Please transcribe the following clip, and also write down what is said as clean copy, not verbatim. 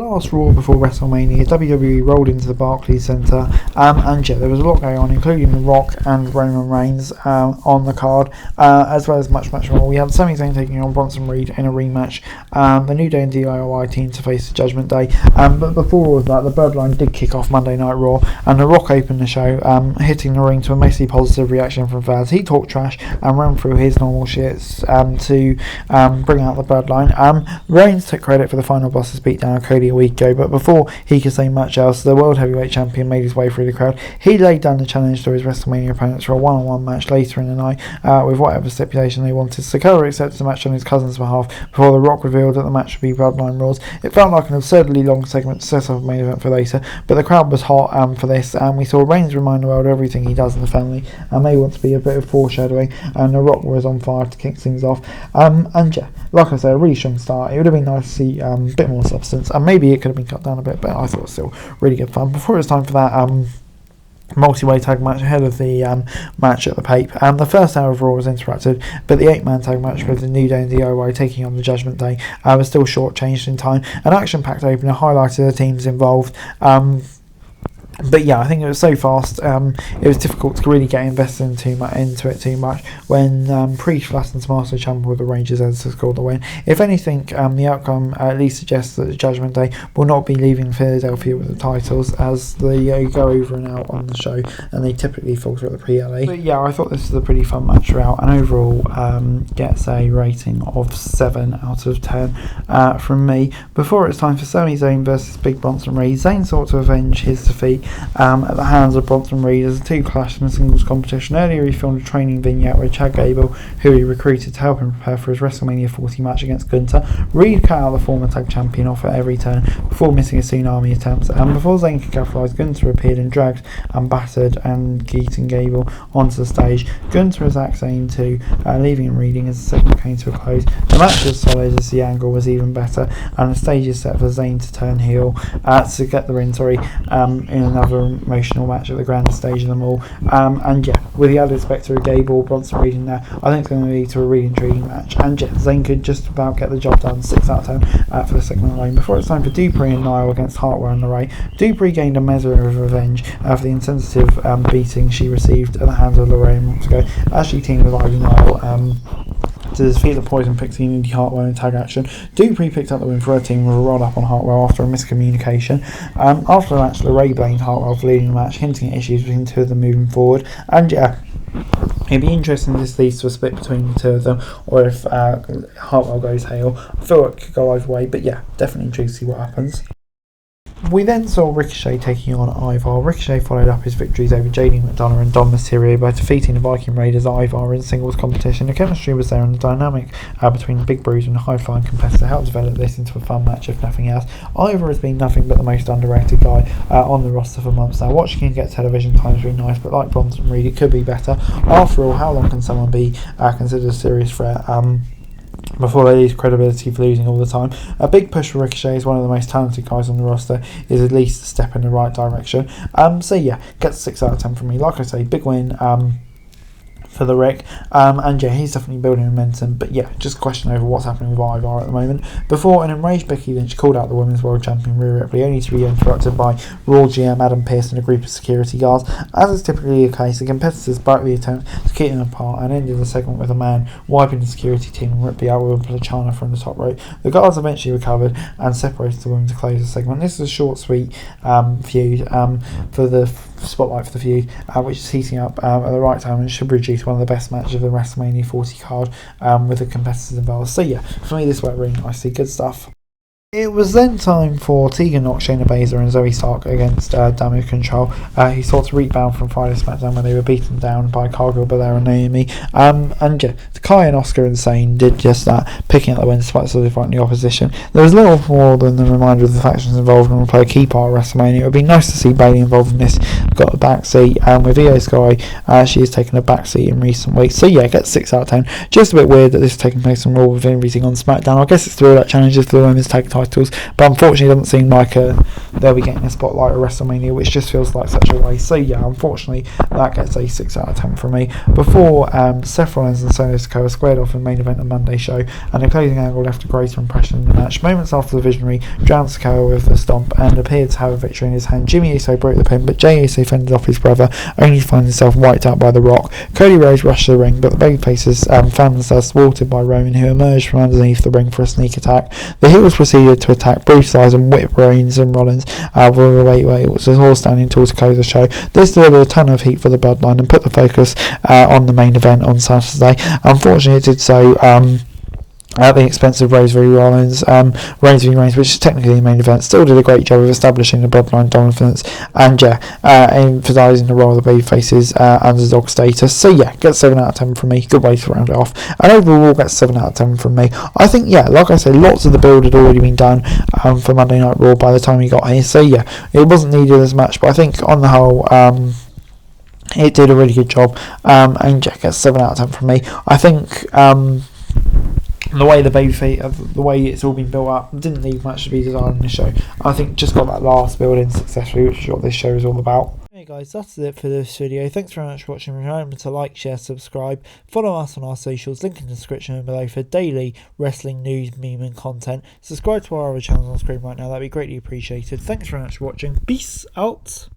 last Raw before WrestleMania, WWE rolled into the Barclays Center, and yeah, there was a lot going on, including The Rock and Roman Reigns on the card, as well as much more. We had Sami Zayn taking on Bronson Reed in a rematch, the New Day and DIY team to face the Judgment Day, but before all of that, the Bloodline did kick off Monday Night Raw, and The Rock opened the show, hitting the ring to a mostly positive reaction from fans. He talked trash and ran through his normal shits to bring out the Bloodline. Reigns took credit for the final boss's beatdown of Cody a week ago, but before he could say much else, the World Heavyweight Champion made his way through the crowd. He laid down the challenge to his WrestleMania opponents for a one-on-one match later in the night, with whatever stipulation they wanted. Sikoa accepted the match on his cousin's behalf before The Rock revealed that the match would be Bloodline Raws. It felt like an absurdly long segment to set up a main event for later, but the crowd was hot for this, and we saw Reigns remind the world of everything he does in the family, and may want to be a bit of foreshadowing, and The Rock was on fire to kick things off. And yeah, like I said, a really strong start. It would have been nice to see a bit more substance, and maybe it could have been cut down a bit, but I thought it was still really good fun. Before it was time for that multi-way tag match ahead of the match at the Pape, and the first hour of Raw was interrupted, but the 8-man tag match with the New Day and DIY taking on the Judgment Day was still short-changed in time. An action-packed opener highlighted the teams involved. But yeah, I think it was so fast, it was difficult to really get invested into it too much when Priest flattened Tommaso Ciampa with the Rangers as to score the win. If anything, the outcome at least suggests that the Judgment Day will not be leaving Philadelphia with the titles, as they go over and out on the show, and they typically falter at the pre-LA. But yeah, I thought this was a pretty fun match throughout, and overall gets a rating of 7 out of 10 from me. Before it's time for Sami Zayn versus Big Bronson Reed, Zayn sought to avenge his defeat at the hands of Bronson Reed as the two clashed in a singles competition. Earlier he filmed a training vignette with Chad Gable, who he recruited to help him prepare for his WrestleMania 40 match against Gunther. Reed cut out the former tag champion off at every turn before missing a tsunami attempt, and before Zayn could capitalise, Gunther appeared and dragged and battered and Keaton Gable onto the stage. Gunther attacked Zayn too, leaving him reading as the segment came to a close. The match was solid as the angle was even better, and the stage is set for Zayn to turn heel to get the win, in another emotional match at the grandest stage of them all. And yeah, with the added spectre of Gable, Bronson Reed in there, I think it's going to lead to a really intriguing match. And yeah, Zayn could just about get the job done, 6 out of 10 for the segment alone. Before it's time for Dupree and Niall against Hartwell and LeRae, Dupree gained a measure of revenge for the insensitive beating she received at the hands of LeRae months ago, as she teamed with Ivy Nile to defeat the Poison Pixie and Indy Hartwell in tag action. Dupree picked up the win for her team with a roll up on Hartwell after a miscommunication. After the match, LeRae blamed Hartwell for leading the match, hinting at issues between the two of them moving forward. And yeah, it'd be interesting if this leads to a split between the two of them, or if Hartwell goes heel. I feel it could go either way, but yeah, definitely intrigued to see what happens. We then saw Ricochet taking on Ivar. Ricochet followed up his victories over JD McDonough and Dom Mysterio by defeating the Viking Raiders Ivar in singles competition. The chemistry was there, and the dynamic between Big Bruce and the high-flying competitor helped develop this into a fun match, if nothing else. Ivar has been nothing but the most underrated guy on the roster for months now. Watching him get television time has been nice, but like Bronson Reed, it could be better. After all, how long can someone be considered a serious threat before they lose credibility for losing all the time? A big push for Ricochet is one of the most talented guys on the roster, is at least a step in the right direction. So yeah, gets 6 out of 10 from me. Like I say, big win for the Rick, and yeah, he's definitely building momentum, but yeah, just a question over what's happening with Ivar at the moment. Before an enraged Becky Lynch called out the Women's World Champion Rhea Ripley, only to be interrupted by Raw GM Adam Pearce and a group of security guards. As is typically the case, the competitors brightly attempt to keep them apart and ended the segment with a man wiping the security team and Ripley out with a Plachana from the top rope. The guards eventually recovered and separated the women to close the segment. This is a short, sweet feud for the spotlight for the feud, which is heating up at the right time and should produce one of the best matches of the WrestleMania 40 card with the competitors involved. So yeah, for me this went really nicely, good stuff. It was then time for Tegan Nox, Shayna Baszler and Zoe Stark against Damage Control, who sought to rebound from Friday SmackDown when they were beaten down by Cargill, Belair and Naomi. And yeah, Kai and Asuka and Zayn did just that, picking up the win despite solidifying the opposition. There was little more than the reminder of the factions involved and will play a key part of WrestleMania. It would be nice to see Bayley involved in this, got a backseat, and with Io Sky, she has taken a backseat in recent weeks. So yeah, gets 6 out of 10. Just a bit weird that this is taking place on Raw with everything on SmackDown. I guess it's through that challenges for the women's tag titles, but unfortunately it doesn't seem like a they'll be getting a spotlight at WrestleMania, which just feels like such a waste. So yeah, unfortunately, that gets a 6 out of 10 from me. Before Seth Rollins and Solo Sikoa squared off in the main event of Monday show, and the closing angle left a greater impression in the match. Moments after the Visionary drowned Sikoa with a stomp and appeared to have a victory in his hand, Jimmy Uso broke the pin, but Jey Uso fended off his brother, only to find himself wiped out by The Rock. Cody Rhodes rushed to the ring, but the babyfaces found themselves thwarted by Roman, who emerged from underneath the ring for a sneak attack. The heels proceeded to attack, brutalise and whip Reigns and Rollins out of the weight it was all standing tall to close the show. This delivered a ton of heat for the Bloodline and put the focus on the main event on Saturday. Unfortunately, it did so at the expense of Reigns v Rollins. Reigns v Reigns, which is technically the main event, still did a great job of establishing the Bloodline dominance and emphasising the role of the babyfaces underdog status. So yeah, gets 7 out of 10 from me. Good way to round it off. And overall gets 7 out of 10 from me. I think, yeah, like I said, lots of the build had already been done for Monday Night Raw by the time we got here. So yeah, it wasn't needed as much, but I think on the whole, it did a really good job. And yeah, gets 7 out of 10 from me. I think the way the way it's all been built up didn't leave much to be desired in the show. I think just got that last build in successfully, which is what this show is all about. Hey guys, that's it for this video. Thanks very much for watching. Remember to like, share, subscribe, follow us on our socials, link in the description below for daily wrestling news, meme and content. Subscribe to our other channels on screen right now, that'd be greatly appreciated. Thanks very much for watching. Peace out.